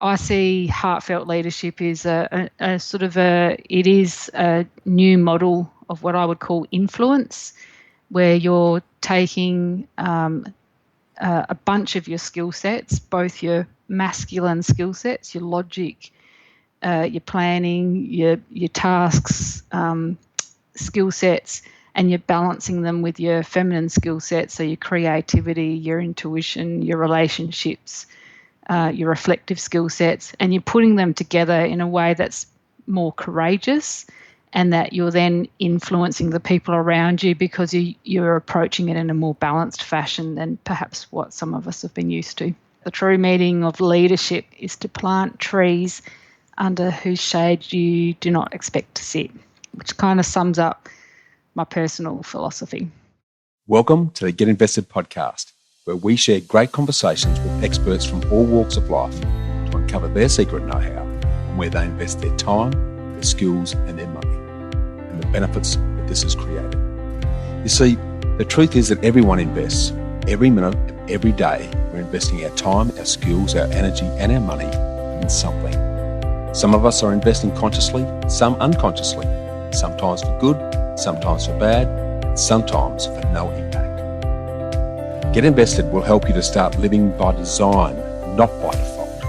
I see heartfelt leadership is a sort of it is a new model of what I would call influence, where you're taking a bunch of your skill sets, both your masculine skill sets, your logic, your planning, your tasks, skill sets, and you're balancing them with your feminine skill sets, so your creativity, your intuition, your relationships, your reflective skill sets, and you're putting them together in a way that's more courageous, and that you're then influencing the people around you because you're approaching it in a more balanced fashion than perhaps what some of us have been used to. The true meaning of leadership is to plant trees under whose shade you do not expect to sit, which kind of sums up my personal philosophy. Welcome to the Get Invested podcast, where we share great conversations with experts from all walks of life to uncover their secret know-how and where they invest their time, their skills and their money, and the benefits that this has created. You see, the truth is that everyone invests. Every minute of every day, we're investing our time, our skills, our energy and our money in something. Some of us are investing consciously, some unconsciously, sometimes for good, sometimes for bad, and sometimes for no impact. Get Invested will help you to start living by design, not by default.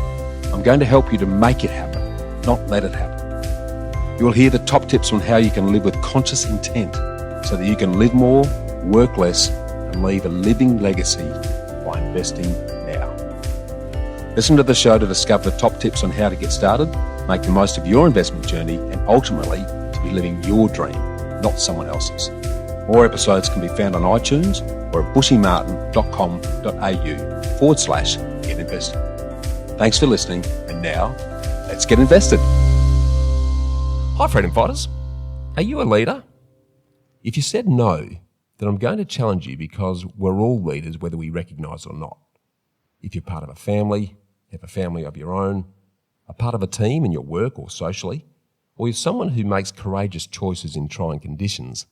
I'm going to help you to make it happen, not let it happen. You will hear the top tips on how you can live with conscious intent so that you can live more, work less, and leave a living legacy by investing now. Listen to the show to discover the top tips on how to get started, make the most of your investment journey, and ultimately to be living your dream, not someone else's. More episodes can be found on iTunes or at bushymartin.com.au/get invested. Thanks for listening, and now let's get invested. Hi Freedom Fighters. Are you a leader? If you said no, then I'm going to challenge you because we're all leaders whether we recognise it or not. If you're part of a family, have a family of your own, a part of a team in your work or socially, or you're someone who makes courageous choices in trying conditions,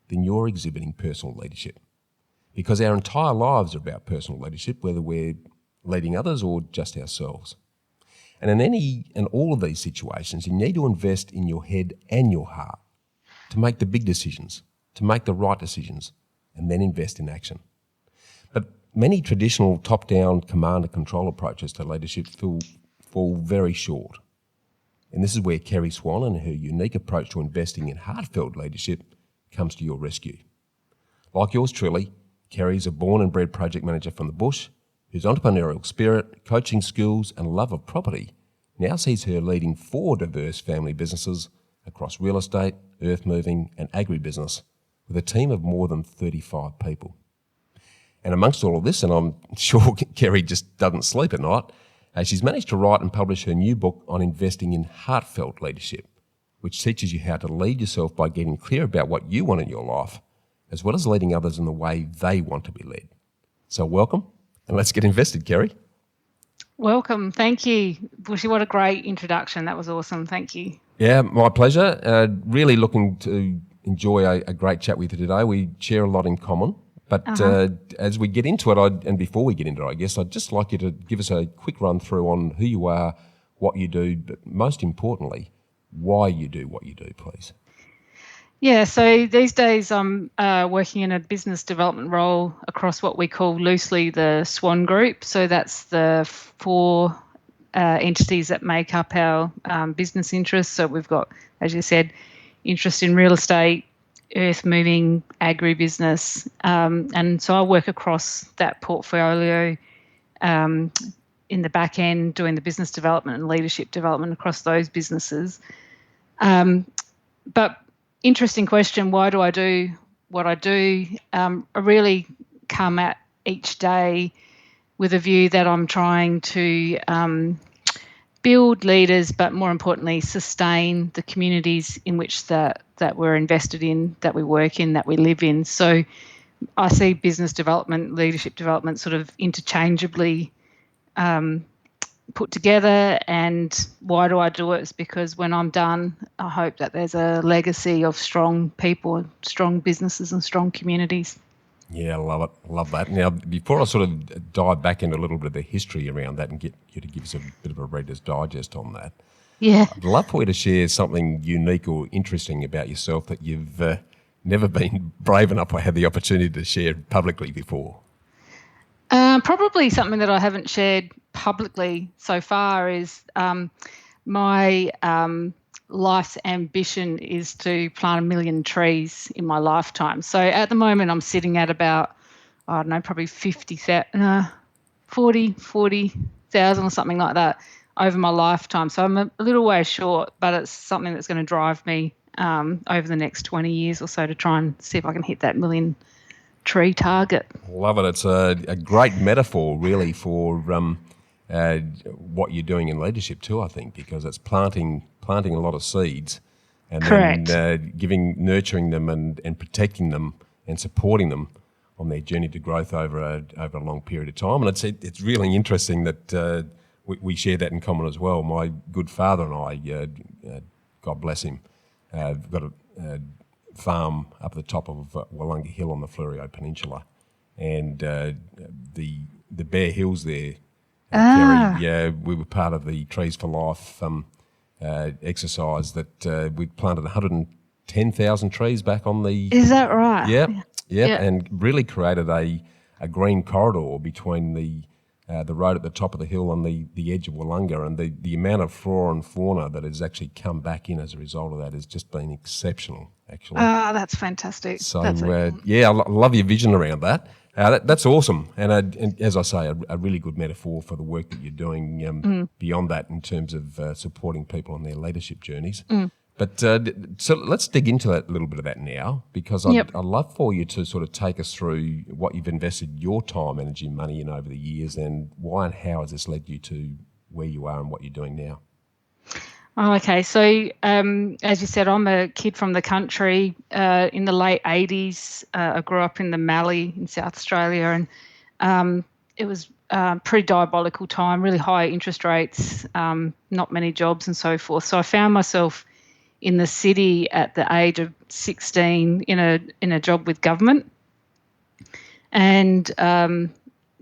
then you're exhibiting personal leadership. Because our entire lives are about personal leadership, whether we're leading others or just ourselves. And in any and all of these situations, you need to invest in your head and your heart to make the big decisions, to make the right decisions, and then invest in action. But many traditional top-down command and control approaches to leadership fall very short. And this is where Kerry Swan and her unique approach to investing in heartfelt leadership comes to your rescue. Like yours truly, Kerry is a born and bred project manager from the bush whose entrepreneurial spirit, coaching skills and love of property now sees her leading 4 diverse family businesses across real estate, earth moving and agribusiness with a team of more than 35 people. And amongst all of this, and I'm sure Kerry just doesn't sleep at night, she's managed to write and publish her new book on investing in heartfelt leadership, which teaches you how to lead yourself by getting clear about what you want in your life, as well as leading others in the way they want to be led. So welcome, and let's get invested, Kerry. Welcome. Thank you, Bushy. What a great introduction. That was awesome. Thank you. Yeah, my pleasure. Really looking to enjoy a great chat with you today. We share a lot in common. But as we get into it, and before we get into it, I guess, I'd just like you to give us a quick run through on who you are, what you do, but most importantly, why you do what you do, please. Yeah, so these days I'm working in a business development role across what we call loosely the Swan Group. So that's the 4 entities that make up our business interests. So we've got, as you said, interest in real estate, earth moving, agribusiness, and so I work across that portfolio in the back end, doing the business development and leadership development across those businesses. But interesting question, why do I do what I do? I really come at each day with a view that I'm trying to build leaders, but more importantly, sustain the communities in which that we're invested in, that we work in, that we live in. So I see business development, leadership development sort of interchangeably put together. And why do I do it? It's because when I'm done, I hope that there's a legacy of strong people, strong businesses and strong communities. Yeah, I love it. Love that. Now, before I sort of dive back into a little bit of the history around that and get you to give us a bit of a Reader's Digest on that, Yeah. I'd love for you to share something unique or interesting about yourself that you've never been brave enough or had the opportunity to share publicly before. Probably something that I haven't shared publicly so far is my life's ambition is to plant 1 million trees in my lifetime. So at the moment, I'm sitting at about, I don't know, probably 40,000 or something like that over my lifetime. So I'm a little way short, but it's something that's going to drive me over the next 20 years or so to try and see if I can hit that 1 million tree target. Love it. It's a great metaphor, really, for what you're doing in leadership too, I think, because it's planting a lot of seeds and Correct. then nurturing them and protecting them and supporting them on their journey to growth over a long period of time. And it's really interesting that we share that in common as well. My good father and I, God bless him, got a farm up at the top of Wollonga Hill on the Fleurieu Peninsula, and the bare hills there, Kerry, we were part of the Trees for Life exercise that we planted 110,000 trees back on the... Is that right? Yeah, and really created a green corridor between the road at the top of the hill and the edge of Wollonga, and the amount of flora and fauna that has actually come back in as a result of that has just been exceptional, actually. That's fantastic. So, That's I love your vision around that. That's awesome. And as I say, a really good metaphor for the work that you're doing beyond that in terms of supporting people on their leadership journeys. But so let's dig into that a little bit of that now, because I'd love for you to sort of take us through what you've invested your time, energy, money in over the years, and why and how has this led you to where you are and what you're doing now. Oh, okay. So, as you said, I'm a kid from the country. In the late 80s, I grew up in the Mallee in South Australia, and it was a pretty diabolical time, really high interest rates, not many jobs and so forth. So I found myself in the city at the age of 16 in a job with government, and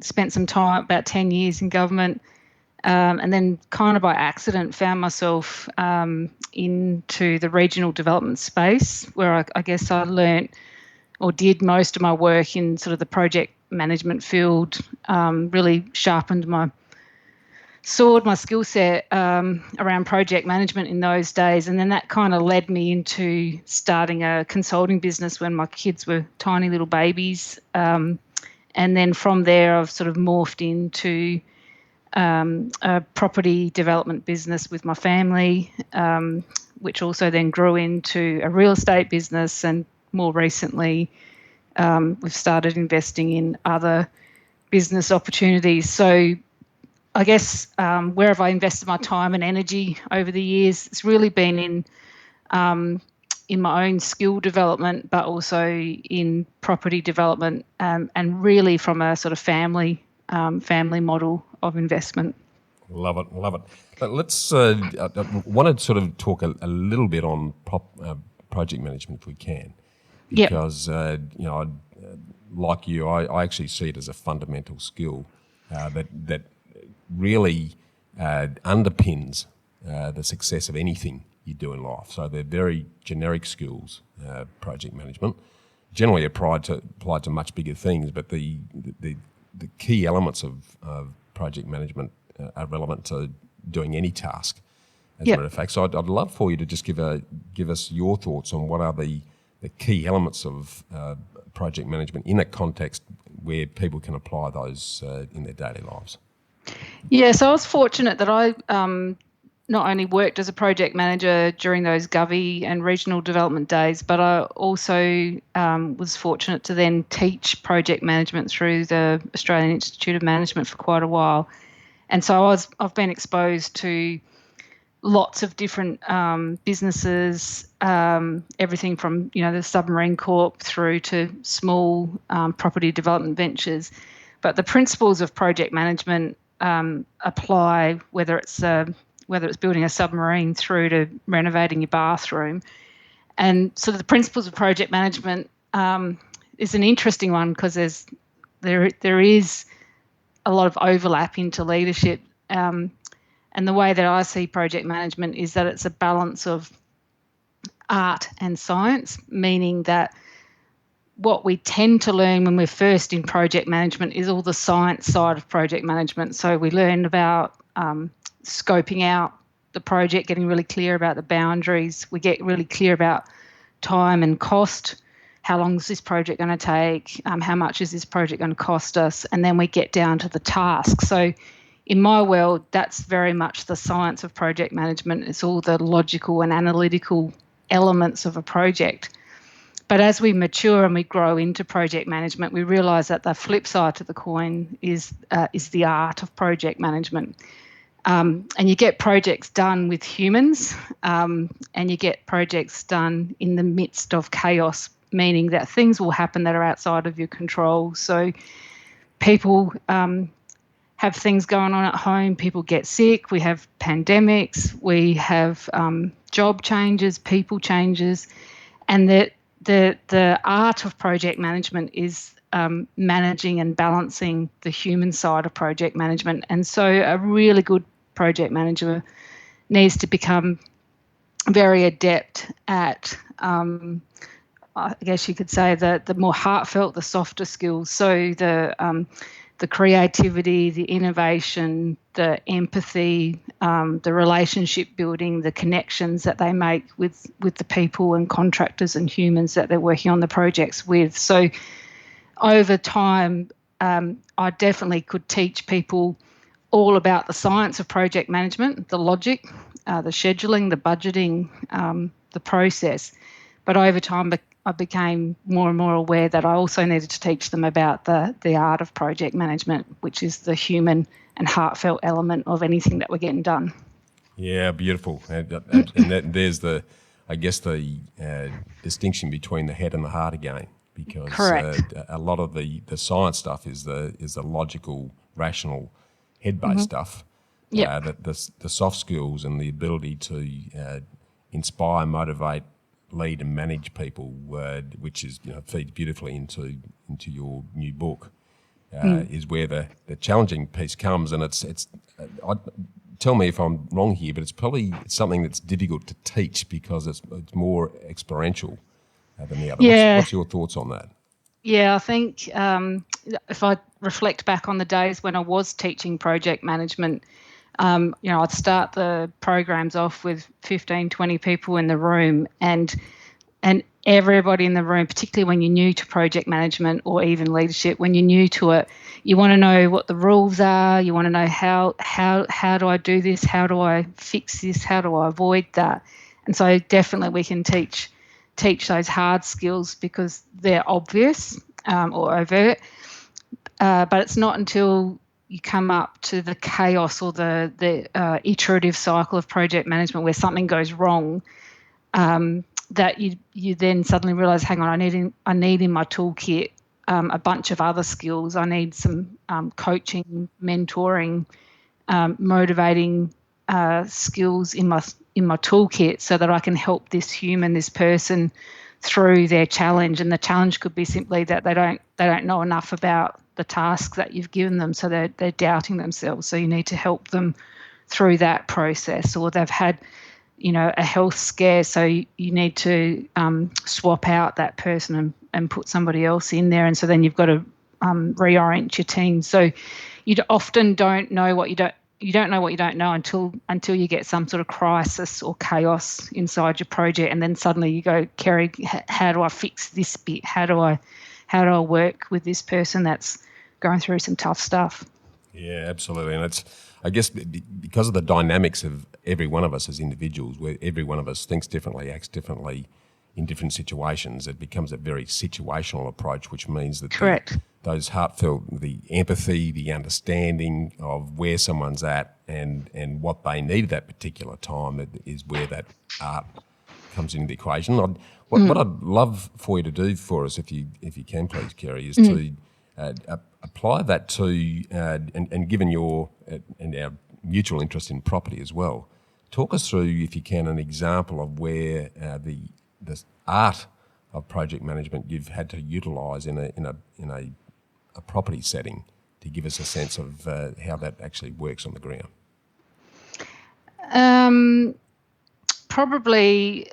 spent some time, about 10 years in government. And then kind of by accident found myself into the regional development space, where I guess I learnt or did most of my work in sort of the project management field, really sharpened my skill set around project management in those days. And then that kind of led me into starting a consulting business when my kids were tiny little babies. And then from there, I've sort of morphed into a property development business with my family, which also then grew into a real estate business. And more recently, we've started investing in other business opportunities. So I guess where have I invested my time and energy over the years? It's really been in my own skill development, but also in property development, and really from a sort of family model of investment. Love it. But let's. I want to sort of talk a little bit on project management if we can, because like you, I actually see it as a fundamental skill that really underpins the success of anything you do in life. So they're very generic skills, project management, generally applied to much bigger things, but the key elements of project management are relevant to doing any task, as a matter of fact. So I'd love for you to just give us your thoughts on what are the key elements of project management in a context where people can apply those in their daily lives. Yeah, so I was fortunate that I not only worked as a project manager during those Govey and regional development days, but I also was fortunate to then teach project management through the Australian Institute of Management for quite a while. And so I've been exposed to lots of different businesses, everything from the Submarine Corp through to small property development ventures. But the principles of project management apply whether it's building a submarine through to renovating your bathroom. And so the principles of project management is an interesting one because there is a lot of overlap into leadership. And the way that I see project management is that it's a balance of art and science, meaning that what we tend to learn when we're first in project management is all the science side of project management. So we learn about scoping out the project, getting really clear about the boundaries. We get really clear about time and cost. How long is this project going to take? How much is this project going to cost us? And then we get down to the task. So in my world, that's very much the science of project management. It's all the logical and analytical elements of a project. But as we mature and we grow into project management, we realise that the flip side to the coin is the art of project management. And you get projects done with humans, and you get projects done in the midst of chaos, meaning that things will happen that are outside of your control. So people have things going on at home, people get sick, we have pandemics, we have job changes, people changes, and the art of project management is managing and balancing the human side of project management. And so a really good project manager needs to become very adept at, I guess you could say, the more heartfelt, the softer skills. So the creativity, the innovation, the empathy, the relationship building, the connections that they make with the people and contractors and humans that they're working on the projects with. So over time, I definitely could teach people all about the science of project management, the logic, the scheduling, the budgeting, the process. But over time, I became more and more aware that I also needed to teach them about the art of project management, which is the human and heartfelt element of anything that we're getting done. Yeah, beautiful. And there's the distinction between the head and the heart again, because a lot of the science stuff is the logical, rational, head-based stuff. The soft skills and the ability to inspire, motivate, lead and manage people, which is feeds beautifully into your new book, is where the challenging piece comes. And it's tell me if I'm wrong here, but it's something that's difficult to teach because it's more experiential than the other. What's your thoughts on that? Yeah, I think if I reflect back on the days when I was teaching project management, I'd start the programs off with 15, 20 people in the room, and everybody in the room, particularly when you're new to project management or even leadership, when you're new to it, you want to know what the rules are. You want to know how do I do this? How do I fix this? How do I avoid that? And so definitely we can teach those hard skills because they're obvious or overt, but it's not until you come up to the chaos or the iterative cycle of project management where something goes wrong, that you then suddenly realise, hang on, I need in my toolkit a bunch of other skills. I need some coaching, mentoring, motivating skills in my toolkit so that I can help this person through their challenge. And the challenge could be simply that they don't know enough about the task that you've given them, so they're doubting themselves. So you need to help them through that process, or they've had a health scare, so you need to swap out that person and put somebody else in there, and so then you've got to reorient your team. So you often don't know what you don't know what you don't know until you get some sort of crisis or chaos inside your project, and then suddenly you go, Kerry, how do I fix this bit? How do I work with this person that's going through some tough stuff? Yeah, absolutely. And it's, I guess, because of the dynamics of every one of us as individuals, where every one of us thinks differently, acts differently in different situations, it becomes a very situational approach, which means that those heartfelt, the empathy, the understanding of where someone's at and what they need at that particular time is where that art comes into the equation. What I'd love for you to do for us, if you can please, Kerry, is to apply that to, and given your and our mutual interest in property as well, talk us through, if you can, an example of where the art of project management you've had to utilise in a property setting to give us a sense of how that actually works on the ground? Probably,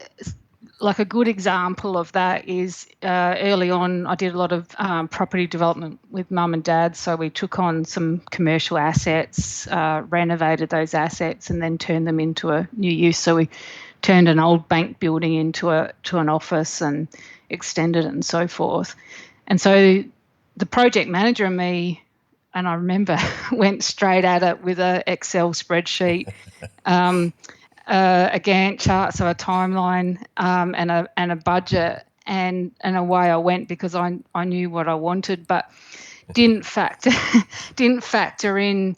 like a good example of that is early on I did a lot of property development with mum and dad. So we took on some commercial assets, renovated those assets and then turned them into a new use. So we turned an old bank building into an office and extended it and so forth. And so the project manager and me, and I remember, went straight at it with an Excel spreadsheet, a Gantt chart, so a timeline, and a budget, and away I went because I knew what I wanted, but didn't factor in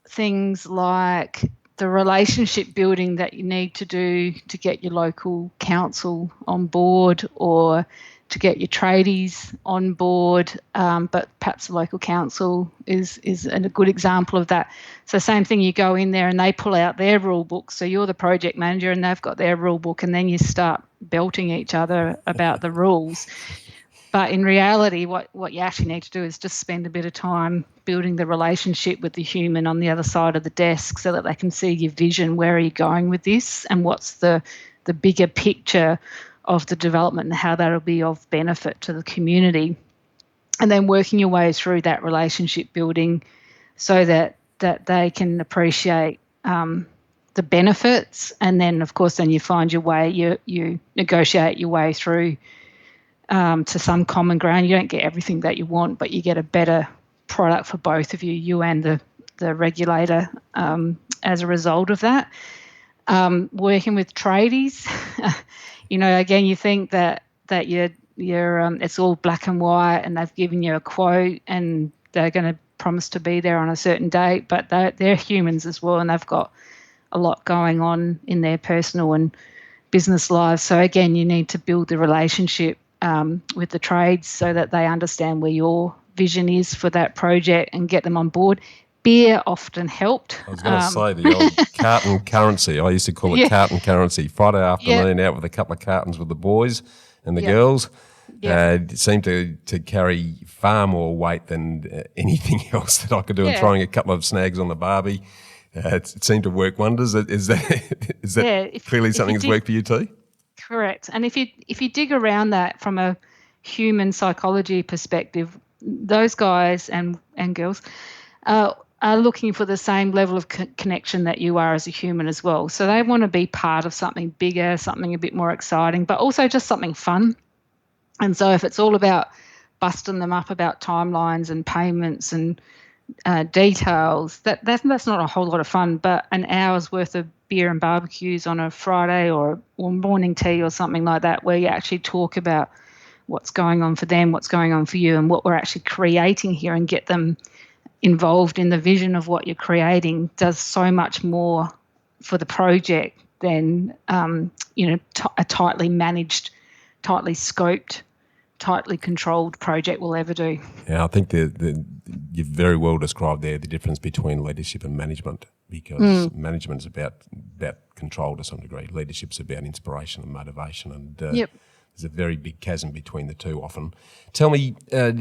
things like the relationship building that you need to do to get your local council on board or to get your tradies on board, but perhaps the local council is a good example of that. So same thing, you go in there and they pull out their rule book, so you're the project manager and they've got their rule book, and then you start belting each other about the rules. But in reality, what you actually need to do is just spend a bit of time building the relationship with the human on the other side of the desk so that they can see your vision, where are you going with this, and what's the bigger picture of the development and how that'll be of benefit to the community. And then working your way through that relationship building so that they can appreciate the benefits. And then, of course, then you find your way, you negotiate your way through to some common ground. You don't get everything that you want, but you get a better product for both of you and the regulator as a result of that. Working with tradies, again, you think that you're it's all black and white and they've given you a quote and they're going to promise to be there on a certain date, but they're humans as well, and they've got a lot going on in their personal and business lives. So again, you need to build the relationship with the trades so that they understand where your vision is for that project and get them on board. Beer often helped. I was going to say the old carton currency. I used to call it carton currency. Friday afternoon out with a couple of cartons with the boys and the girls. It seemed to carry far more weight than anything else that I could do. And throwing a couple of snags on the barbie, it seemed to work wonders. Is that clearly something that's worked for you too? Correct. And if you dig around that from a human psychology perspective, those guys and girls are looking for the same level of connection that you are as a human as well. So they want to be part of something bigger, something a bit more exciting, but also just something fun. And so if it's all about busting them up about timelines and payments and details, that's not a whole lot of fun. But an hour's worth of beer and barbecues on a Friday or morning tea or something like that, where you actually talk about what's going on for them, what's going on for you, and what we're actually creating here, and get them involved in the vision of what you're creating, does so much more for the project than a tightly managed, tightly scoped, tightly controlled project will ever do. Yeah, I think you've very well described there the difference between leadership and management, because management is about control to some degree. Leadership's about inspiration and motivation, and there's a very big chasm between the two often. Tell me,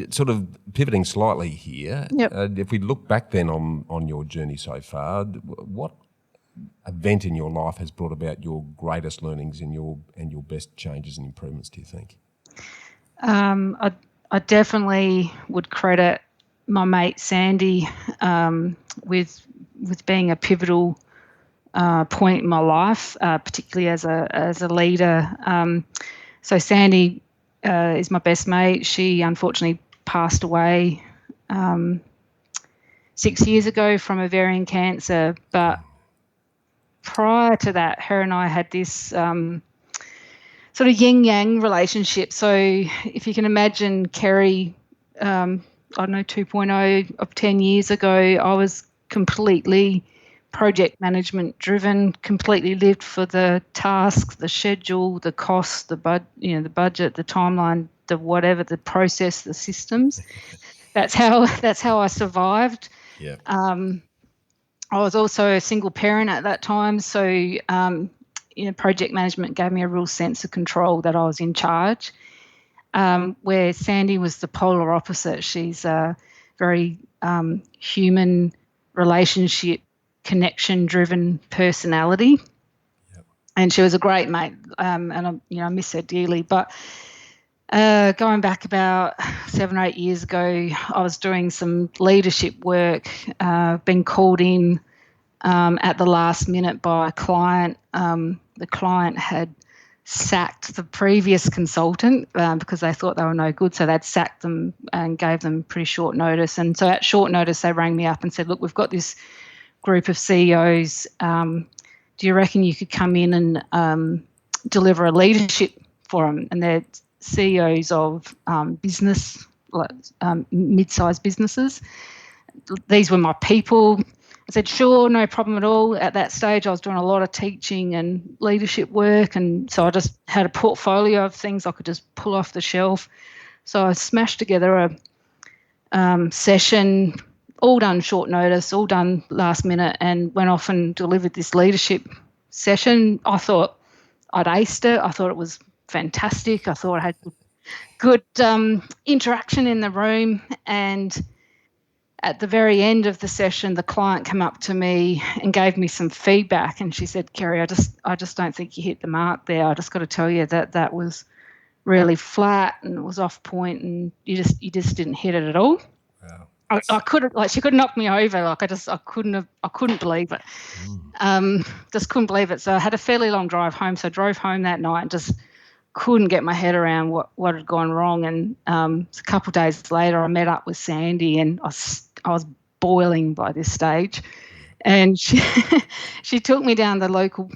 sort of pivoting slightly here, if we look back then on your journey so far, what event in your life has brought about your greatest learnings and your best changes and improvements, do you think? I definitely would credit my mate Sandy with being a pivotal point in my life, particularly as a leader. So Sandy is my best mate. She unfortunately passed away 6 years ago from ovarian cancer, but prior to that, her and I had this sort of yin-yang relationship. So if you can imagine Kerry, 2.0 of 10 years ago, I was completely project management driven, completely lived for the task, the schedule, the cost, the budget, the timeline, the whatever, the process, the systems. That's how I survived. I was also a single parent at that time, so project management gave me a real sense of control that I was in charge. Where Sandy was the polar opposite. She's a very human, relationship, connection-driven personality. Yep. And she was a great mate, and I miss her dearly. But going back about 7 or 8 years ago, I was doing some leadership work, been called in at the last minute by a client. The client had sacked the previous consultant because they thought they were no good, so they'd sacked them and gave them pretty short notice. And so at short notice, they rang me up and said, look, we've got this group of CEOs. Do you reckon you could come in and deliver a leadership for them? And they're CEOs of business, mid-sized businesses. These were my people. I said, sure, no problem at all. At that stage, I was doing a lot of teaching and leadership work, and so I just had a portfolio of things I could just pull off the shelf. So I smashed together a session, all done short notice, all done last minute, and went off and delivered this leadership session. I thought I'd aced it. I thought it was fantastic. I thought I had good interaction in the room, and at the very end of the session, the client came up to me and gave me some feedback, and she said, Kerry, I just don't think you hit the mark there. I just got to tell you that was really flat and it was off point, and you just didn't hit it at all. Wow. I couldn't, she could knock me over. I couldn't believe it. Just couldn't believe it. So I had a fairly long drive home. So I drove home that night and just couldn't get my head around what had gone wrong. And a couple of days later, I met up with Sandy, and I was boiling by this stage. And she took me down the local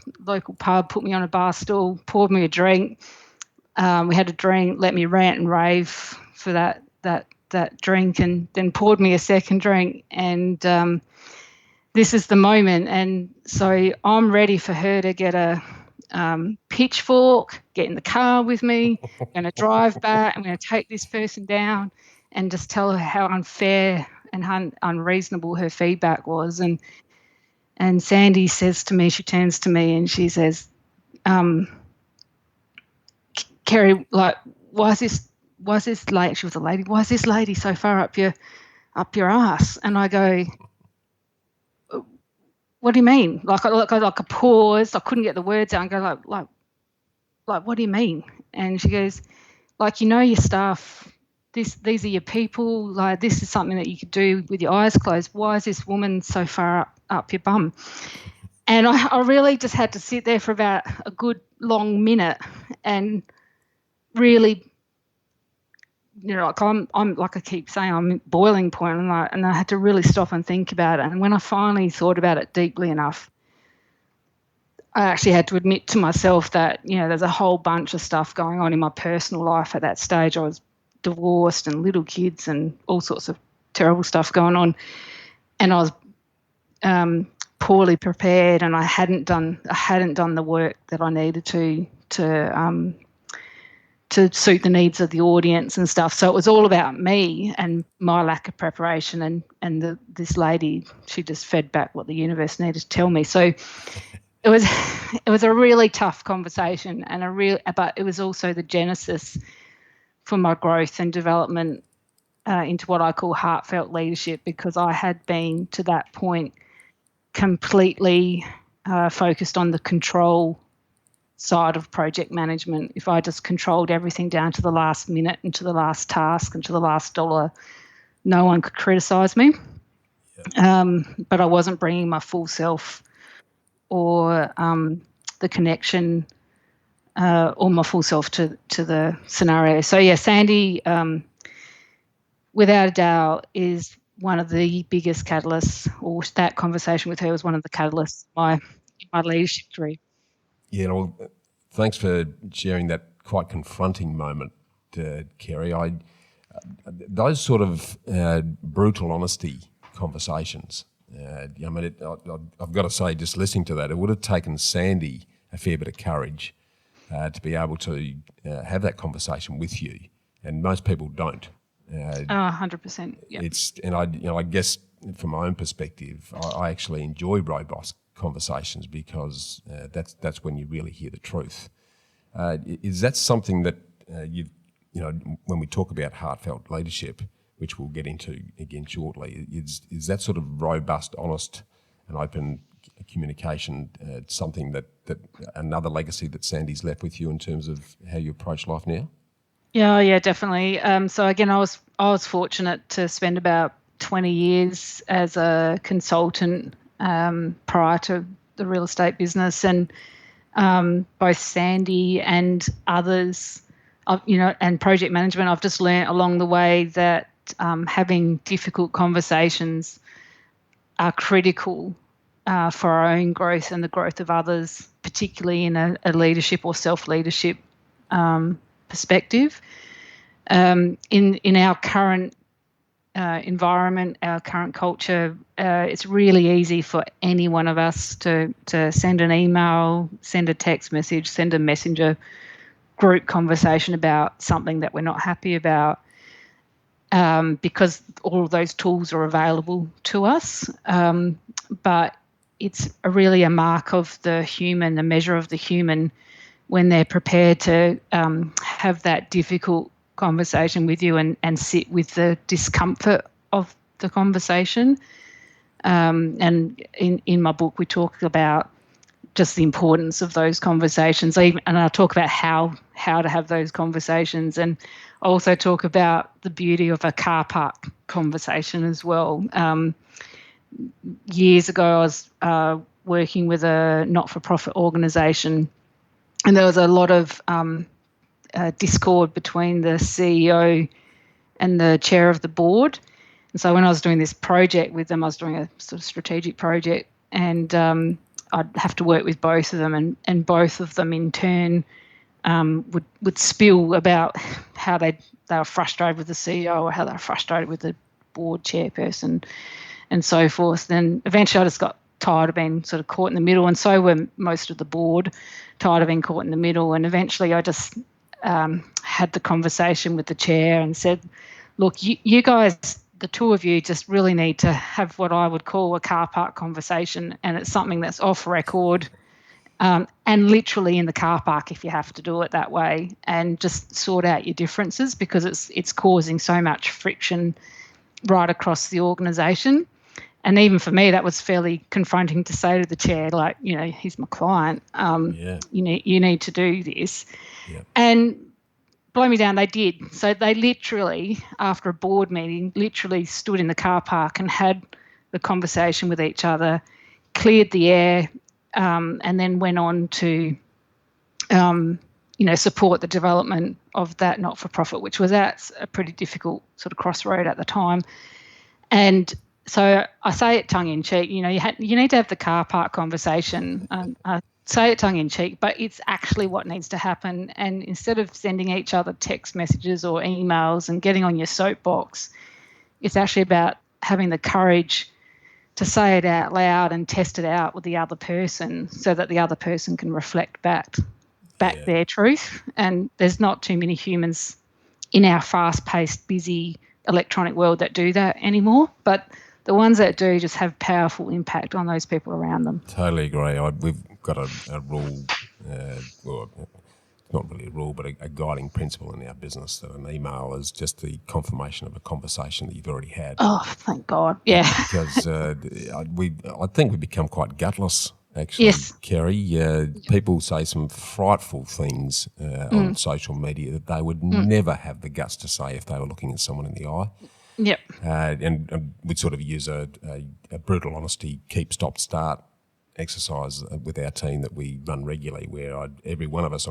pub, put me on a bar stool, poured me a drink. We had a drink, let me rant and rave for that drink, and then poured me a second drink. And this is the moment. And so I'm ready for her to get a pitchfork, get in the car with me, I'm going to drive back, I'm going to take this person down and just tell her how unfair and how unreasonable her feedback was. And Sandy says to me, she turns to me and she says, Kerry, why is this lady, she was a lady, why is this lady so far up your ass? And I go, what do you mean? Like a pause. I couldn't get the words out and go like, what do you mean? And she goes, your staff, these are your people. Like, this is something that you could do with your eyes closed. Why is this woman so far up your bum? And I really just had to sit there for about a good long minute and really, I'm like I keep saying, I'm at boiling point, and I had to really stop and think about it. And when I finally thought about it deeply enough, I actually had to admit to myself that, there's a whole bunch of stuff going on in my personal life at that stage. I was divorced and little kids and all sorts of terrible stuff going on, and I was poorly prepared, and I hadn't done the work that I needed to suit the needs of the audience and stuff. So it was all about me and my lack of preparation, and this lady, she just fed back what the universe needed to tell me. So it was a really tough conversation, but it was also the genesis for my growth and development into what I call heartfelt leadership, because I had been to that point completely focused on the control side of project management. If I just controlled everything down to the last minute and to the last task and to the last dollar, no one could criticise me. Yep. But I wasn't bringing my full self or the connection or my full self to the scenario. So, yeah, Sandy, without a doubt, is one of the biggest catalysts, or that conversation with her was one of the catalysts in my leadership career. Yeah, well, thanks for sharing that quite confronting moment, Kerry. Those sort of brutal honesty conversations, I've got to say, just listening to that, it would have taken Sandy a fair bit of courage to be able to have that conversation with you, and most people don't. 100%. Yeah. I guess from my own perspective, I actually enjoy robust conversations because that's when you really hear the truth. Is that something that when we talk about heartfelt leadership, which we'll get into again shortly, is that sort of robust, honest and open communication something that another legacy that Sandy's left with you in terms of how you approach life now? Yeah, definitely. So again, I was fortunate to spend about 20 years as a consultant prior to the real estate business, and both Sandy and others, and project management, I've just learnt along the way that having difficult conversations are critical for our own growth and the growth of others, particularly in a leadership or self-leadership perspective. In our current environment, our current culture, it's really easy for any one of us to send an email, send a text message, send a messenger group conversation about something that we're not happy about, because all of those tools are available to us. But it's really a mark of the human, the measure of the human, when they're prepared to have that difficult conversation with you and sit with the discomfort of the conversation. And in my book, we talk about just the importance of those conversations, and I talk about how to have those conversations, and I also talk about the beauty of a car park conversation as well. Years ago, I was working with a not-for-profit organisation, and there was a lot of discord between the CEO and the chair of the board. And so when I was doing this project with them, I was doing a sort of strategic project, and I'd have to work with both of them, and both of them in turn would spill about how they were frustrated with the CEO or how they were frustrated with the board chairperson and so forth. Then eventually I just got tired of being sort of caught in the middle, and so were most of the board, tired of being caught in the middle. And eventually I just had the conversation with the chair and said, look, you guys, the two of you, just really need to have what I would call a car park conversation, and it's something that's off record and literally in the car park if you have to do it that way, and just sort out your differences, because it's causing so much friction right across the organisation. And even for me, that was fairly confronting to say to the chair, like, he's my client. You need to do this. Yeah. And blow me down, they did. So they literally, after a board meeting, stood in the car park and had the conversation with each other, cleared the air, and then went on to, support the development of that not-for-profit, which was at a pretty difficult sort of crossroad at the time. And so I say it tongue-in-cheek, you need to have the car park conversation. I say it tongue-in-cheek, but it's actually what needs to happen. And instead of sending each other text messages or emails and getting on your soapbox, it's actually about having the courage to say it out loud and test it out with the other person, so that the other person can reflect back their truth. And there's not too many humans in our fast-paced, busy electronic world that do that anymore, but the ones that do just have powerful impact on those people around them. Totally agree. We've got a rule, well, it's not really a rule, but a guiding principle in our business, that an email is just the confirmation of a conversation that you've already had. Oh, thank God. Yeah. Because I think we've become quite gutless, actually, yes. Kerry. People say some frightful things on social media that they would never have the guts to say if they were looking at someone in the eye. Yep. And we'd sort of use a brutal honesty, keep, stop, start exercise with our team that we run regularly, where every one of us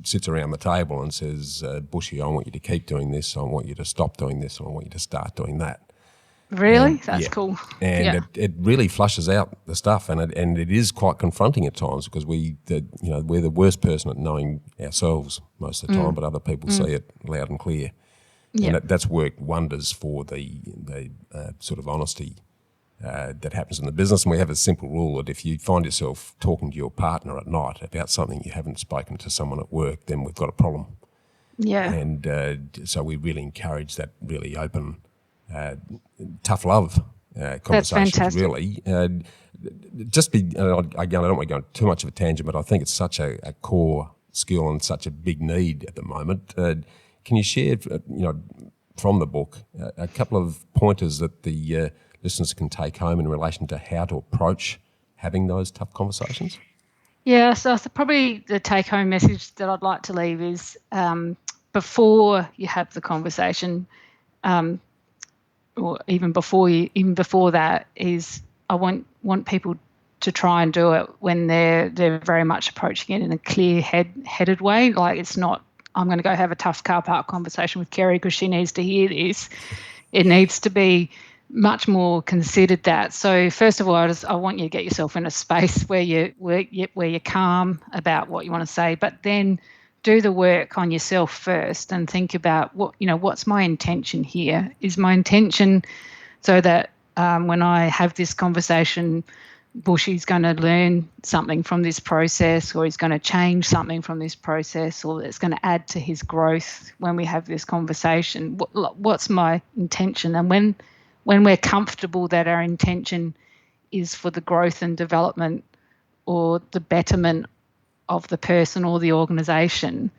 sits around the table and says, Bushy, I want you to keep doing this, I want you to stop doing this, I want you to start doing that. Really? That's cool. And it really flushes out the stuff, and it is quite confronting at times, because we're the worst person at knowing ourselves most of the time, but other people see it loud and clear. Yep. And that's worked wonders for the sort of honesty that happens in the business. And we have a simple rule that if you find yourself talking to your partner at night about something you haven't spoken to someone at work, then we've got a problem. Yeah. And so we really encourage that really open, tough love conversations, really. again, I don't want to go on too much of a tangent, but I think it's such a core skill and such a big need at the moment. Can you share, from the book, a couple of pointers that the listeners can take home in relation to how to approach having those tough conversations? Yeah, so probably the take-home message that I'd like to leave is before you have the conversation, or even before that, is I want people to try and do it when they're very much approaching it in a clear-headed way. Like, it's not, I'm going to go have a tough car park conversation with Kerry because she needs to hear this. It needs to be much more considered that. So first of all, I want you to get yourself in a space where you're calm about what you want to say, but then do the work on yourself first and think about what's my intention here? Is my intention so that when I have this conversation, Bushy's going to learn something from this process, or he's going to change something from this process, or it's going to add to his growth when we have this conversation? What's my intention? And when we're comfortable that our intention is for the growth and development or the betterment of the person or the organisation,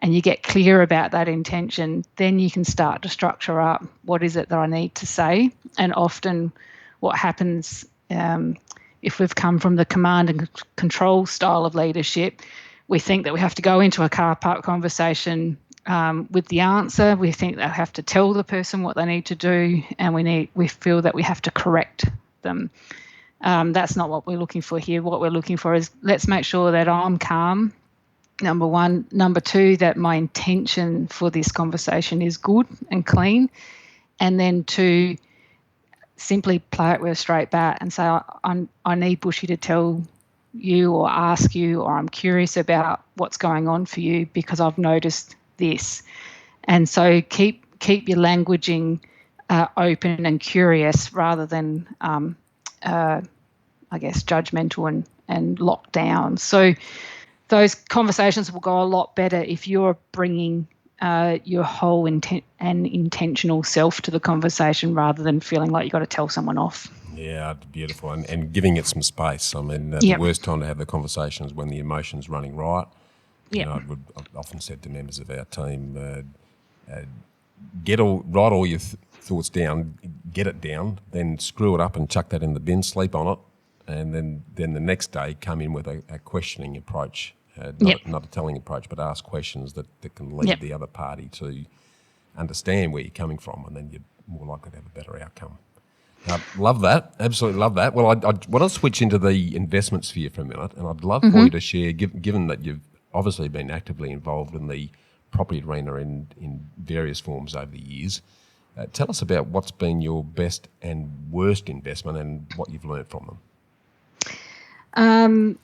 and you get clear about that intention, then you can start to structure up what is it that I need to say. And often what happens, if we've come from the command and control style of leadership, we think that we have to go into a car park conversation with the answer. We think that we have to tell the person what they need to do, and we feel that we have to correct them. That's not what we're looking for here. What we're looking for is, let's make sure that I'm calm, number one. Number two, that my intention for this conversation is good and clean. And then two, simply play it with a straight bat and say, I need Bushy to tell you or ask you, or I'm curious about what's going on for you because I've noticed this. And so keep your languaging open and curious rather than, judgmental and locked down. So those conversations will go a lot better if you're bringing your whole intent and intentional self to the conversation rather than feeling like you've got to tell someone off. Yeah, beautiful. And giving it some space. I mean, the worst time to have the conversation is when the emotion's running right. I've often said to members of our team, write all your thoughts down, get it down, then screw it up and chuck that in the bin, sleep on it, and then the next day come in with a questioning approach. Not a telling approach, but ask questions that can lead the other party to understand where you're coming from, and then you're more likely to have a better outcome. Love that. Absolutely love that. Well, I want to switch into the investment sphere for a minute, and I'd love for you to share, given that you've obviously been actively involved in the property arena in various forms over the years. Tell us about what's been your best and worst investment and what you've learned from them.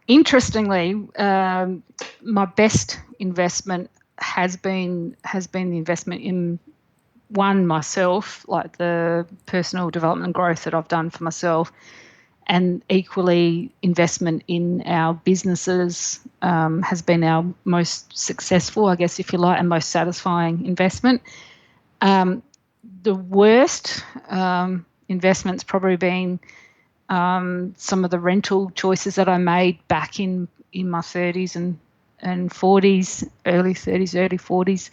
Interestingly, my best investment has been the investment in myself, like the personal development and growth that I've done for myself, and equally investment in our businesses has been our most successful, I guess, if you like, and most satisfying investment. The worst investment's probably been some of the rental choices that I made back in my 30s and 40s, early 30s, early 40s,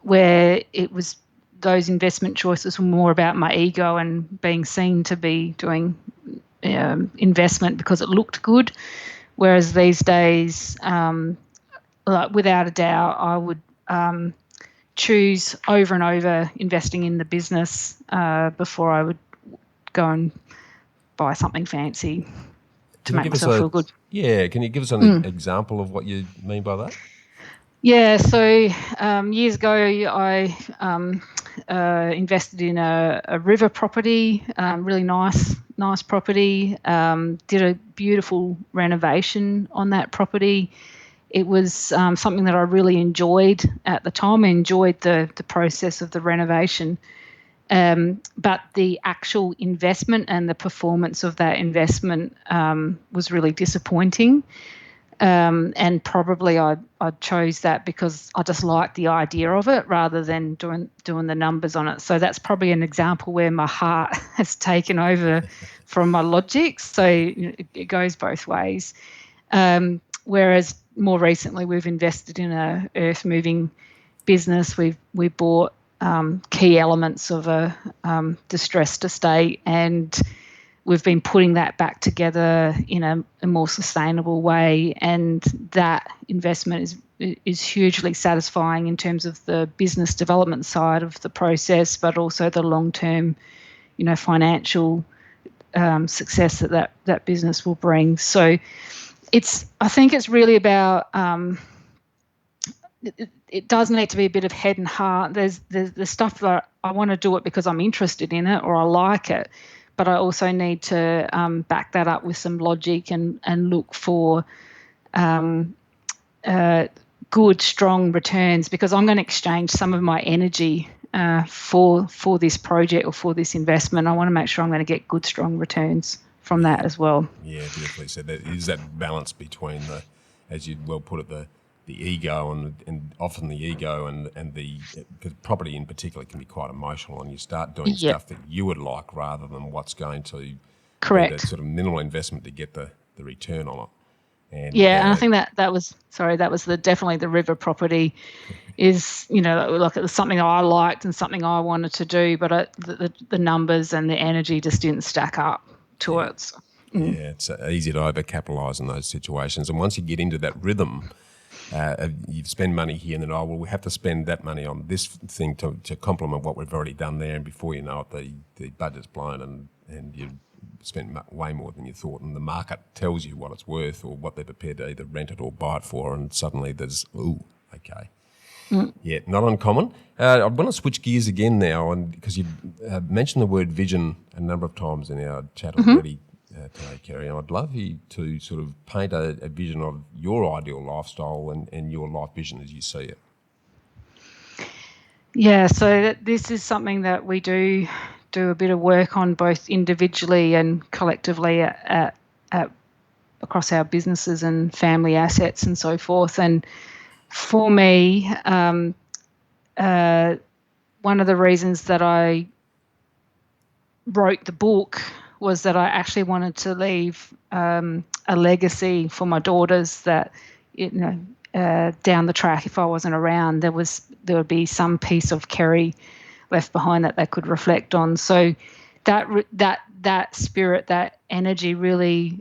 where it was those investment choices were more about my ego and being seen to be doing investment because it looked good. Whereas these days, without a doubt, I would choose over and over investing in the business before I would go and buy something fancy to make myself feel good. Yeah, can you give us an example of what you mean by that? Yeah, so years ago I invested in a river property, really nice property, did a beautiful renovation on that property. It was something that I really enjoyed at the time. I enjoyed the process of the renovation. But the actual investment and the performance of that investment was really disappointing. And probably I chose that because I just liked the idea of it rather than doing the numbers on it. So that's probably an example where my heart has taken over from my logic. So it goes both ways. Whereas more recently we've invested in a earth moving business. We bought key elements of a distressed estate, and we've been putting that back together in a more sustainable way, and that investment is hugely satisfying in terms of the business development side of the process, but also the long-term, financial success that business will bring. So I think it's really about it does need to be a bit of head and heart. There's the stuff that I want to do it because I'm interested in it or I like it, but I also need to back that up with some logic and look for good, strong returns, because I'm going to exchange some of my energy for this project or for this investment. I want to make sure I'm going to get good, strong returns from that as well. Yeah, beautifully said. That is that balance between the, as you well put it, the ego and often the ego and the, because property in particular can be quite emotional, and you start doing stuff that you would like rather than what's going to correct that sort of minimal investment to get the return on it. And and I think that was definitely the river property is, like it was something I liked and something I wanted to do, but the numbers and the energy just didn't stack up to it. So, Yeah, it's easy to overcapitalise in those situations, and once you get into that rhythm, you spend money here and then, we have to spend that money on this thing to complement what we've already done there, and before you know it, the budget's blown and you've spent way more than you thought, and the market tells you what it's worth or what they're prepared to either rent it or buy it for, and suddenly there's, okay. Yeah, not uncommon. I want to switch gears again now, and because you mentioned the word vision a number of times in our chat already, today, Kerry, and I'd love you to sort of paint a vision of your ideal lifestyle and your life vision as you see it. Yeah, so this is something that we do a bit of work on, both individually and collectively at across our businesses and family assets and so forth. And for me, one of the reasons that I wrote the book was that I actually wanted to leave a legacy for my daughters that, down the track, if I wasn't around, there would be some piece of Kerry left behind that they could reflect on. So that spirit, that energy really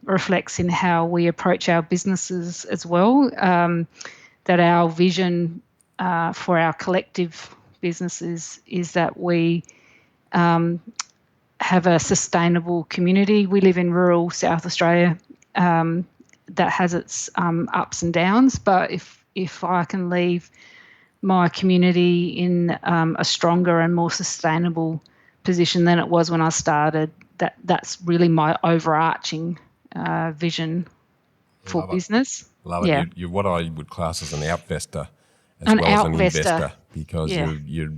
reflects in how we approach our businesses as well. That our vision for our collective businesses is that we have a sustainable community. We live in rural South Australia that has its ups and downs, but if I can leave my community in a stronger and more sustainable position than it was when I started, that's really my overarching vision for business. Love it. Yeah. You're what I would class as an outvestor as An well as an outvestor. investor, because you're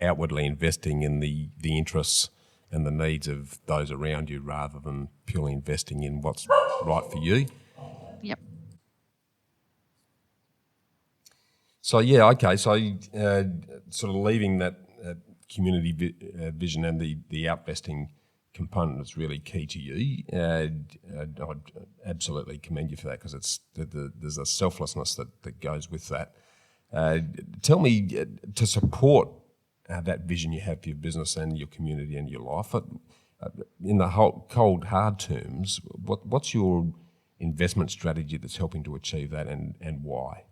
outwardly investing in the interests and the needs of those around you rather than purely investing in what's right for you. Yep. So, yeah, okay. So sort of leaving that community vision and the outvesting component is really key to you. I'd absolutely commend you for that, because there's a selflessness that goes with that. Tell me, to support that vision you have for your business and your community and your life, in the whole cold, hard terms, what's your investment strategy that's helping to achieve that, and why?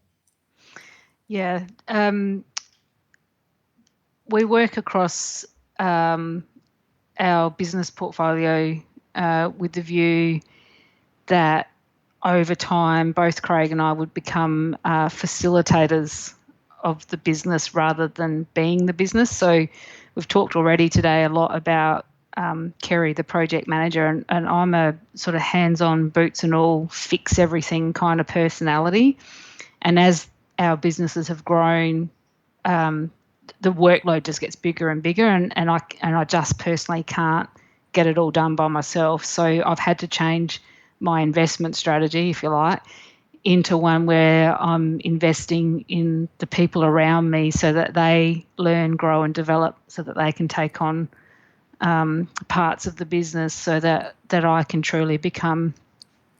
Yeah. We work across our business portfolio with the view that over time, both Craig and I would become facilitators of the business rather than being the business. So we've talked already today a lot about Kerry, the project manager, and I'm a sort of hands-on, boots and all, fix everything kind of personality. And as our businesses have grown, the workload just gets bigger and bigger, and I just personally can't get it all done by myself. So I've had to change my investment strategy, if you like, into one where I'm investing in the people around me so that they learn, grow and develop so that they can take on parts of the business so that I can truly become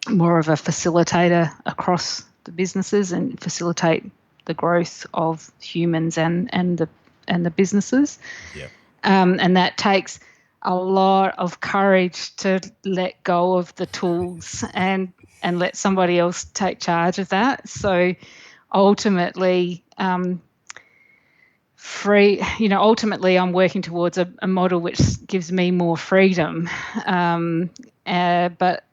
more of a facilitator across the businesses and facilitate the growth of humans and the businesses. Yeah. And that takes a lot of courage to let go of the tools and let somebody else take charge of that. So ultimately, ultimately I'm working towards a model which gives me more freedom. But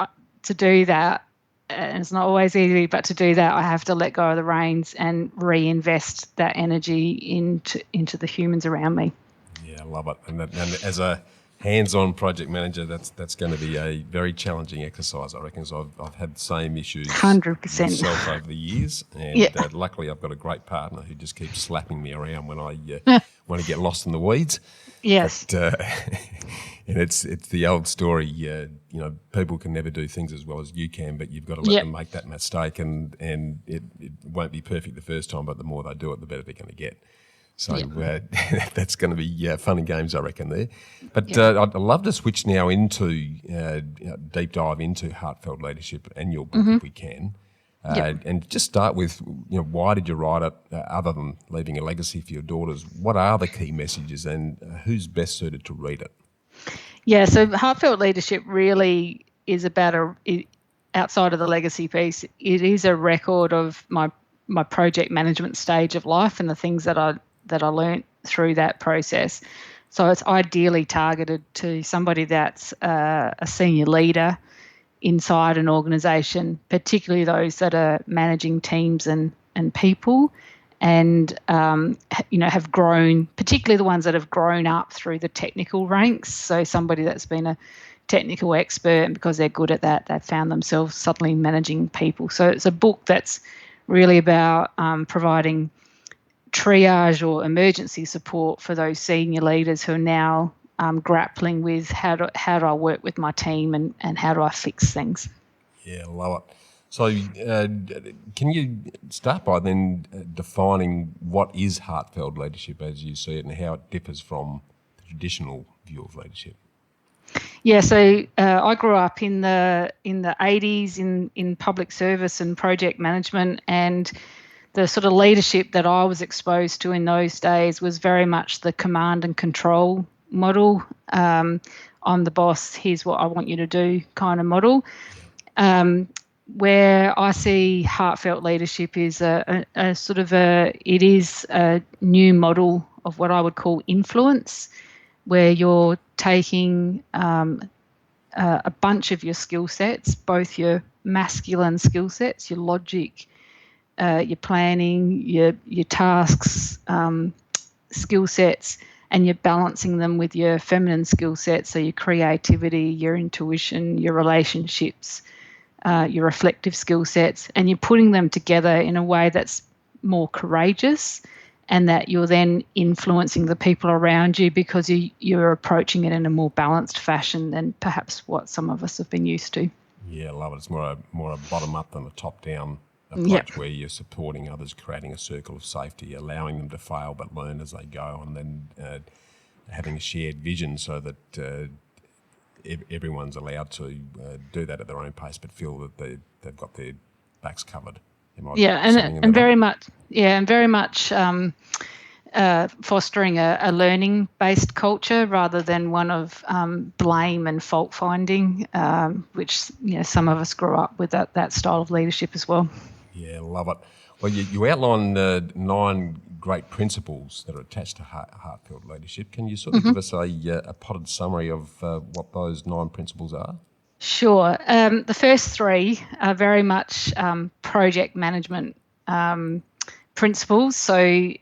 to do that, and it's not always easy, but to do that, I have to let go of the reins and reinvest that energy into the humans around me. Yeah, I love it. And as a hands-on project manager, that's going to be a very challenging exercise, I reckon. So I've had the same issues 100%. myself over the years, and Yeah. Luckily I've got a great partner who just keeps slapping me around when I want to get lost in the weeds. Yes. But, and it's the old story. People can never do things as well as you can, but you've got to let them make that mistake, and it won't be perfect the first time, but the more they do it, the better they're going to get. So that's going to be fun and games, I reckon, there. But I'd love to switch now into deep dive into heartfelt leadership and your book if we can. And just start with, why did you write it? Other than leaving a legacy for your daughters, what are the key messages, and who's best suited to read it? Yeah, so heartfelt leadership really is about outside of the legacy piece. It is a record of my project management stage of life and the things that I learnt through that process. So it's ideally targeted to somebody that's a senior leader inside an organisation, particularly those that are managing teams and people, and have grown, particularly the ones that have grown up through the technical ranks. So somebody that's been a technical expert, and because they're good at that, they've found themselves suddenly managing people. So it's a book that's really about providing triage or emergency support for those senior leaders who are now grappling with how do I work with my team and how do I fix things. Yeah, love it. So can you start by then defining what is heartfelt leadership as you see it and how it differs from the traditional view of leadership? Yeah, so I grew up in the 80s in public service and project management, and the sort of leadership that I was exposed to in those days was very much the command and control model. I'm the boss, here's what I want you to do kind of model. Where I see heartfelt leadership is it is a new model of what I would call influence, where you're taking a bunch of your skill sets, both your masculine skill sets, your logic, your planning, your tasks, skill sets, and you're balancing them with your feminine skill sets, so your creativity, your intuition, your relationships, your reflective skill sets, and you're putting them together in a way that's more courageous, and that you're then influencing the people around you because you're approaching it in a more balanced fashion than perhaps what some of us have been used to. Yeah, I love it. It's more a bottom-up than a top-down approach where you're supporting others, creating a circle of safety, allowing them to fail but learn as they go, and then having a shared vision so that everyone's allowed to do that at their own pace but feel that they've got their backs covered. And very much fostering a learning-based culture rather than one of blame and fault-finding, which some of us grew up with that style of leadership as well. Yeah, love it. Well, you outlined 9 great principles that are attached to heartfelt leadership. Can you sort of give us a potted summary of what those 9 principles are? Sure. The first 3 are very much project management principles. So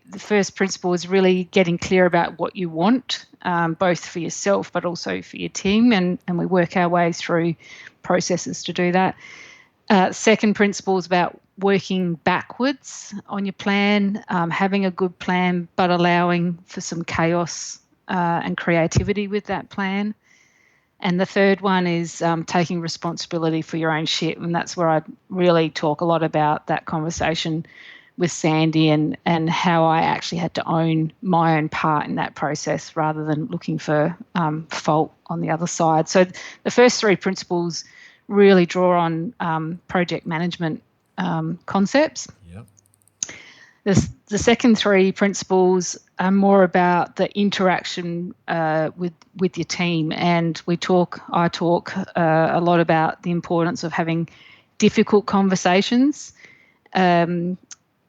the first principle is really getting clear about what you want, both for yourself but also for your team, and we work our way through processes to do that. Second principle is about working backwards on your plan, having a good plan but allowing for some chaos and creativity with that plan. And the third one is taking responsibility for your own shit. And that's where I really talk a lot about that conversation with Sandy and how I actually had to own my own part in that process rather than looking for fault on the other side. So the first three principles really draw on project management concepts. Yep. The second three principles are more about the interaction with your team, and I talk a lot about the importance of having difficult conversations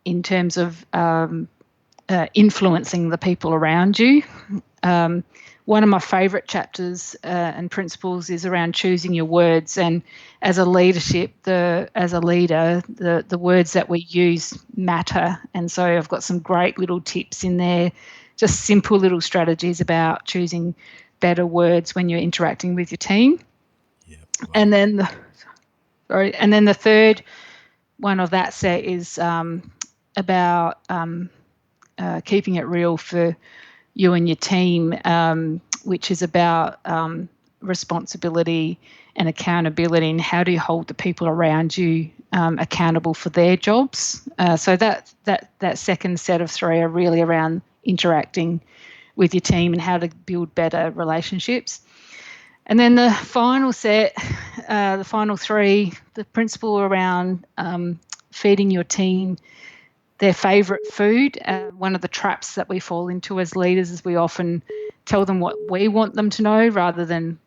in terms of influencing the people around you. One of my favourite chapters and principles is around choosing your words. And as a leader, the words that we use matter. And so I've got some great little tips in there, just simple little strategies about choosing better words when you're interacting with your team. Yep. And then the third one of that set is about keeping it real for you and your team, which is about responsibility and accountability, and how do you hold the people around you accountable for their jobs. So that second set of three are really around interacting with your team and how to build better relationships. And then the final set, the final three, the principle around feeding your team their favourite food. One of the traps that we fall into as leaders is we often tell them what we want them to know rather than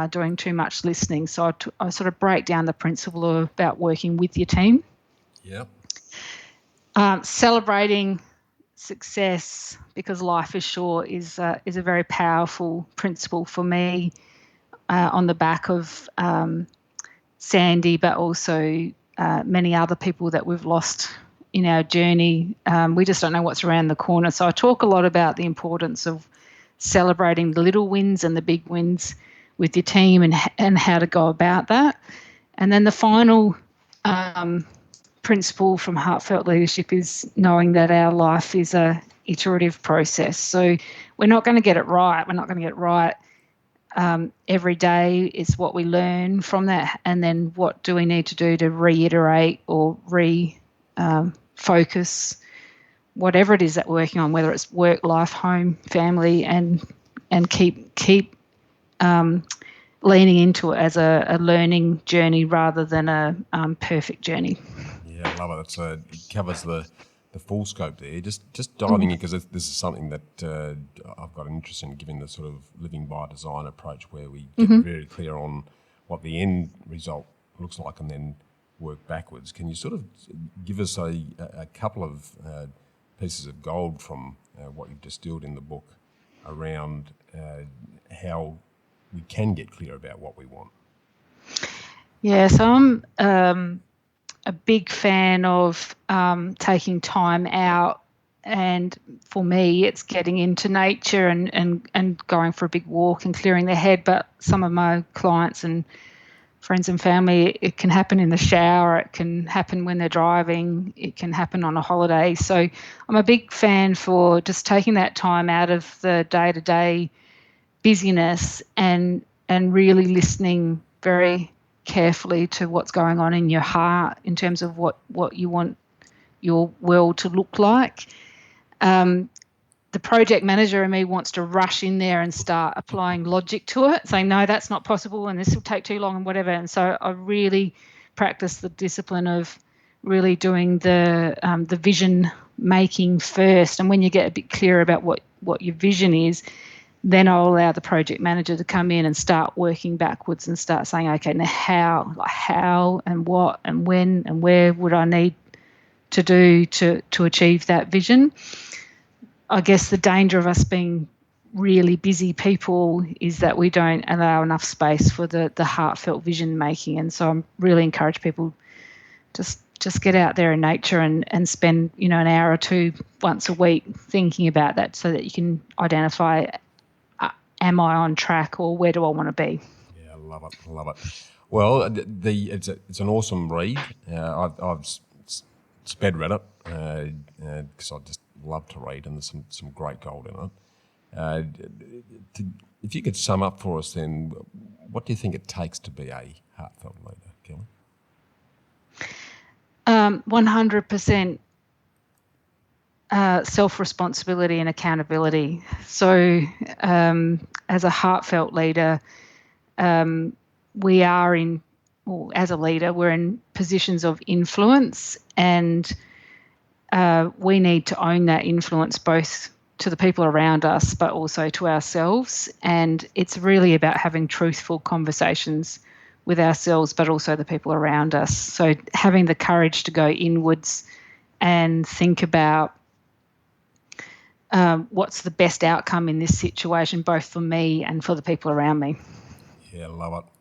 doing too much listening. So I sort of break down the principle about working with your team. Yep. Celebrating success because life is short is a very powerful principle for me on the back of Sandy, but also many other people that we've lost in our journey. We just don't know what's around the corner. So I talk a lot about the importance of celebrating the little wins and the big wins with your team and how to go about that. And then the final principle from heartfelt leadership is knowing that our life is a iterative process. So we're not going to get it right. We're not going to get it right every day. Is what we learn from that. And then what do we need to do to reiterate or focus whatever it is that we're working on, whether it's work, life, home, family, and keep leaning into it as a learning journey rather than a perfect journey. Yeah, I love it. It covers the full scope there. Just diving in, because this is something that I've got an interest in, given the sort of living by design approach where we get very clear on what the end result looks like and then work backwards. Can you sort of give us a couple of pieces of gold from what you've distilled in the book around how we can get clear about what we want? Yeah, so I'm a big fan of taking time out, and for me it's getting into nature and going for a big walk and clearing the head. But some of my clients and friends and family, it can happen in the shower, it can happen when they're driving, it can happen on a holiday. So I'm a big fan for just taking that time out of the day-to-day busyness and really listening very carefully to what's going on in your heart in terms of what you want your world to look like. The project manager in me wants to rush in there and start applying logic to it, saying, no, that's not possible and this will take too long and whatever. And so I really practice the discipline of really doing the vision making first. And when you get a bit clearer about what your vision is, then I'll allow the project manager to come in and start working backwards and start saying, okay, now how and what and when and where would I need to do to achieve that vision. I guess the danger of us being really busy people is that we don't allow enough space for the heartfelt vision making. And so I really encourage people just get out there in nature and spend, an hour or two once a week thinking about that so that you can identify, am I on track or where do I want to be? Yeah, I love it. Well, it's an awesome read. I've sped read it because I just love to read, and there's some great gold in it. If you could sum up for us then, what do you think it takes to be a heartfelt leader, Kelly? 100% self-responsibility and accountability. So as a heartfelt leader, we are in, or as a leader, we're in positions of influence, and we need to own that influence both to the people around us but also to ourselves. And it's really about having truthful conversations with ourselves but also the people around us. So having the courage to go inwards and think about what's the best outcome in this situation, both for me and for the people around me. Yeah, love it.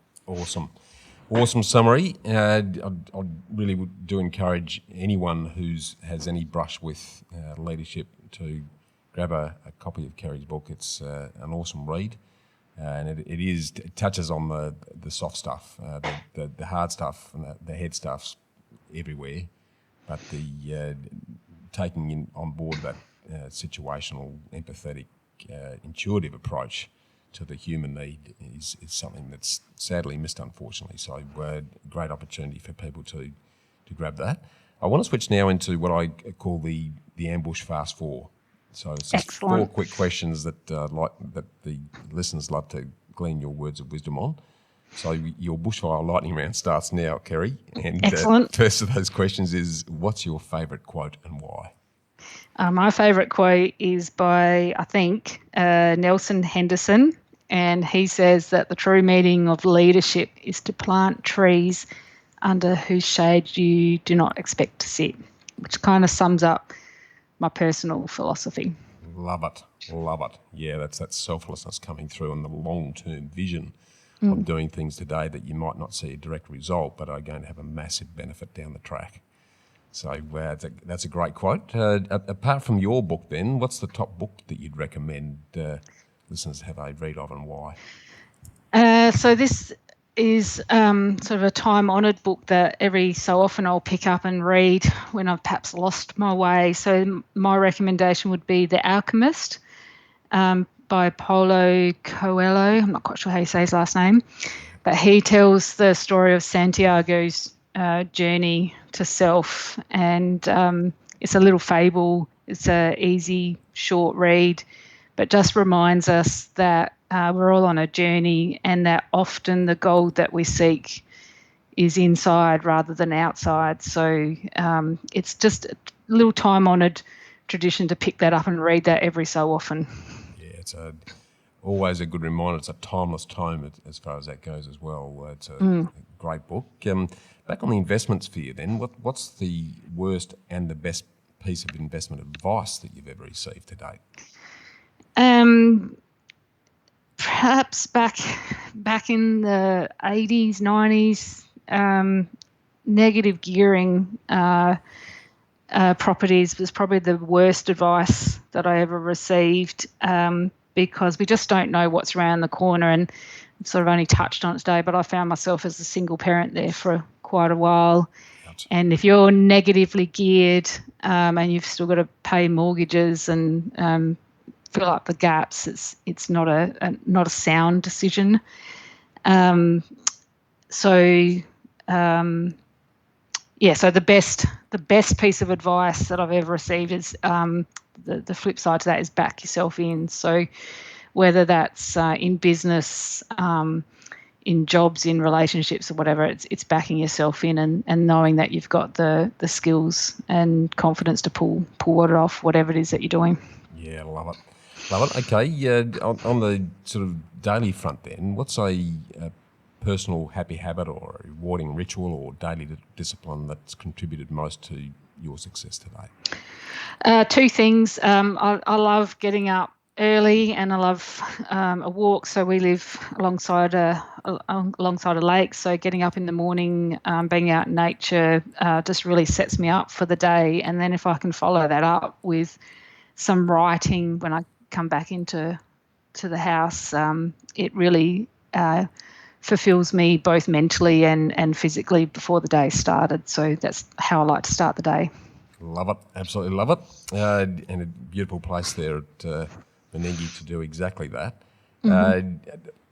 Awesome summary. I really do encourage anyone who has any brush with leadership to grab a copy of Kerry's book. It's an awesome read, and it touches on the soft stuff, the hard stuff, and the head stuff's everywhere, but the taking on board that situational, empathetic, intuitive approach to the human need is something that's sadly missed, unfortunately. So great opportunity for people to grab that. I want to switch now into what I call the ambush fast four. So it's just Excellent. 4 quick questions that that the listeners love to glean your words of wisdom on. So your bushfire lightning round starts now, Kerry. And Excellent. First of those questions is, what's your favourite quote and why? My favourite quote is by, I think, Nelson Henderson, and he says that the true meaning of leadership is to plant trees under whose shade you do not expect to sit, which kind of sums up my personal philosophy. Love it. Yeah, that's that selflessness coming through and the long-term vision of doing things today that you might not see a direct result but are going to have a massive benefit down the track. So that's a great quote. Apart from your book then, what's the top book that you'd recommend listeners have a read of and why? So this is sort of a time-honoured book that every so often I'll pick up and read when I've perhaps lost my way. So my recommendation would be The Alchemist by Paulo Coelho. I'm not quite sure how you say his last name, but he tells the story of Santiago's journey to self, and it's a little fable. It's a easy, short read, but just reminds us that we're all on a journey and that often the gold that we seek is inside rather than outside. So it's just a little time-honoured tradition to pick that up and read that every so often. Yeah, it's always a good reminder. It's a timeless tome as far as that goes as well. It's a great book. Back on the investment sphere then, what's the worst and the best piece of investment advice that you've ever received to date? Perhaps back in the 80s, 90s, negative gearing properties was probably the worst advice that I ever received, because we just don't know what's around the corner. And I've sort of only touched on it today, but I found myself as a single parent there for quite a while. And if you're negatively geared and you've still got to pay mortgages and fill up the gaps, it's not a sound decision. So the best piece of advice that I've ever received is the flip side to that is back yourself in. So whether that's in business, in jobs, in relationships or whatever, it's backing yourself in and knowing that you've got the skills and confidence to pull it off, whatever it is that you're doing. Yeah, love it. Okay, on the sort of daily front then, what's a personal happy habit or a rewarding ritual or daily discipline that's contributed most to your success today? 2 things. I love getting up early and I love a walk. So we live alongside a lake. So getting up in the morning, being out in nature just really sets me up for the day. And then if I can follow that up with some writing when I come back into the house, it really fulfills me both mentally and physically before the day started. So that's how I like to start the day. Love it, absolutely love it. And a beautiful place there at Menengi to do exactly that.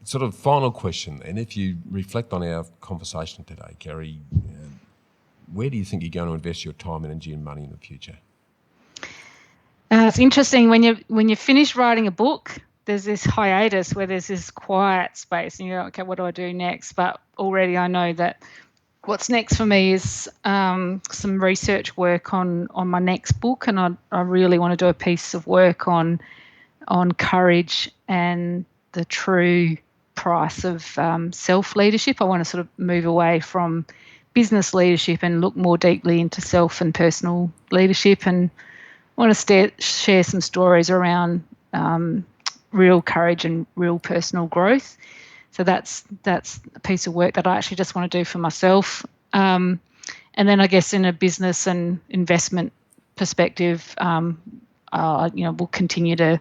Sort of final question then, if you reflect on our conversation today, Kerry, where do you think you're going to invest your time, energy and money in the future? It's interesting when you finish writing a book, there's this hiatus where there's this quiet space and you're like, okay, what do I do next? But already I know that what's next for me is some research work on my next book, and I really want to do a piece of work on courage and the true price of self-leadership. I want to sort of move away from business leadership and look more deeply into self and personal leadership, and I want to share some stories around real courage and real personal growth. So that's a piece of work that I actually just want to do for myself. And then I guess in a business and investment perspective, we'll continue to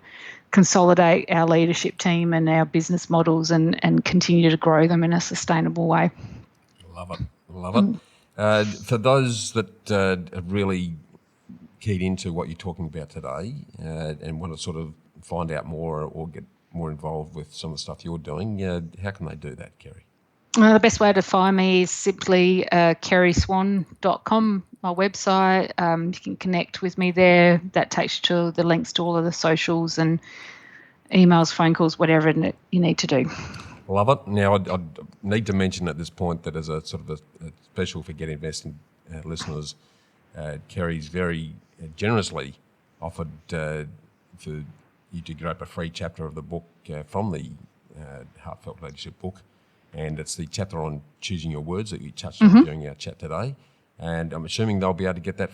consolidate our leadership team and our business models and continue to grow them in a sustainable way. Love it. For those that have really keyed into what you're talking about today and want to sort of find out more or get more involved with some of the stuff you're doing, how can they do that, Kerry? The best way to find me is simply kerryswan.com, my website. You can connect with me there. That takes you to the links to all of the socials and emails, phone calls, whatever you need to do. Love it. Now, I need to mention at this point that as a sort of a special for Get Investing listeners, Kerry's very generously offered for you to grab a free chapter of the book from the Heartfelt Leadership book, and it's the chapter on choosing your words that you touched on during our chat today. And I'm assuming they'll be able to get that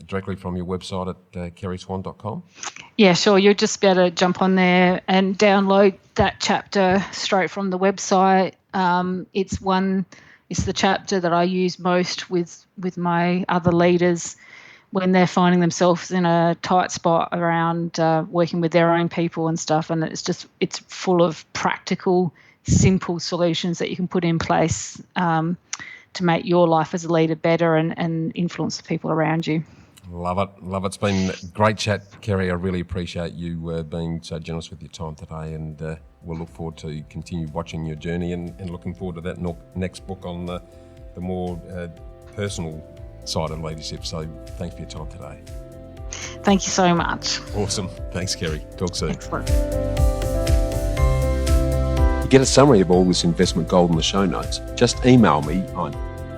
directly from your website at kerryswan.com? Yeah, sure. You'll just be able to jump on there and download that chapter straight from the website. It's the chapter that I use most with my other leaders when they're finding themselves in a tight spot around working with their own people and stuff. And it's full of practical, simple solutions that you can put in place to make your life as a leader better and influence the people around you. Love it. It's been a great chat, Kerry. I really appreciate you being so generous with your time today, and we'll look forward to continue watching your journey and looking forward to that next book on the more personal side of leadership. So thanks for your time today. Thank you so much. Awesome. Thanks, Kerry. Talk soon. Excellent. To get a summary of all this investment gold in the show notes, just email me on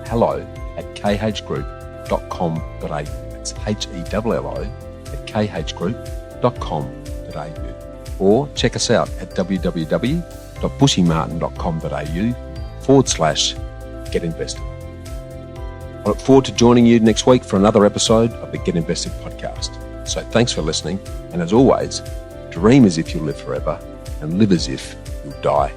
hello@khgroup.com.au. That's hello@khgroup.com.au. Or check us out at www.bushymartin.com.au/Get Invested. I look forward to joining you next week for another episode of the Get Invested podcast. So thanks for listening, and as always, dream as if you'll live forever and live as if you'll die